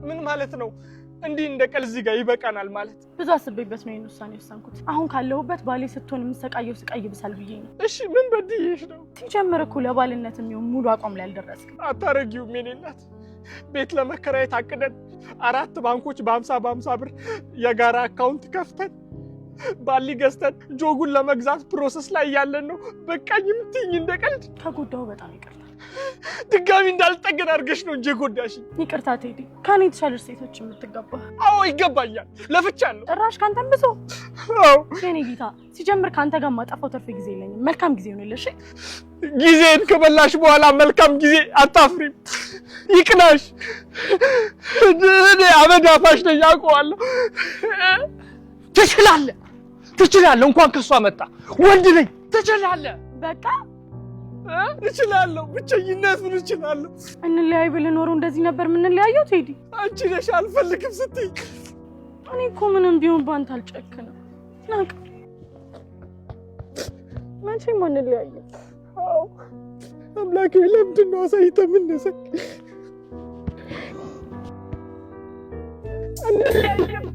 ምን ማለት ነው? እንዲህ እንደቀል እዚህ ጋር ይበቃናል ማለት? ብዙ አስቤበት ነው የውሳኔ ወሰንኩት። አሁን ካለሁበት ባሌ ስትሆን የምሰቃየው ስቃይ ብሳል ብዬ ነው። እሺ ምን በድዬሽ ነው? ሲጀምር እኮ ለባልነት የሚሆን ሙሉ አቋም ላይ አልደረስክም። አታረጊውም የኔ እናት። ቤት ለመከራየት አቅደን 4 ባንኮች በ50 ብር የጋራ አካውንት ከፍተን ባሊ ገዝተን ጆጉን ለመግዛት ፕሮሰስ ላይ ያለን ነው በቃኝ የምትይኝ እንደቀልድ? ከጎዳው በጣም ይቅርታ። ድጋሚ እንዳልጠገን አድርገሽ ነው እንጂ ጎዳሽ። ይቅርታ ቴዲ፣ ከኔ የተሻለ ሴቶች የምትገባ። አዎ ይገባኛል፣ ለፍቻለሁ። ጭራሽ ካንተም ብሶ። አዎ የኔ ጌታ፣ ሲጀምር ካንተ ጋር ማጣፋው ተርፍ ጊዜ የለኝም። መልካም ጊዜ ይሁንልሽ። ጊዜን ከበላሽ በኋላ መልካም ጊዜ አታፍሪም። ይቅናሽ። እኔ አመዳፋሽ ነኝ አውቀዋለሁ። ትችላለህ። እንኳን ከሷ መጣ ወንድ ነኝ። ትችላለህ። በቃ እችላለሁ። ብቸኝነቱን እችላለሁ። እንለያይ ብለህ ኖሮ እንደዚህ ነበር የምንለያየው ቴዲ። አንቺ ነሽ አልፈልግም ስትይ። እኔ እኮ ምንም ቢሆን ባንተ አልጨክንም። ናቅ መቼም አንለያይም። አዎ አምላኬ፣ ለምንድን ነው አሳይተህ የምነሳኝ? አንለያይም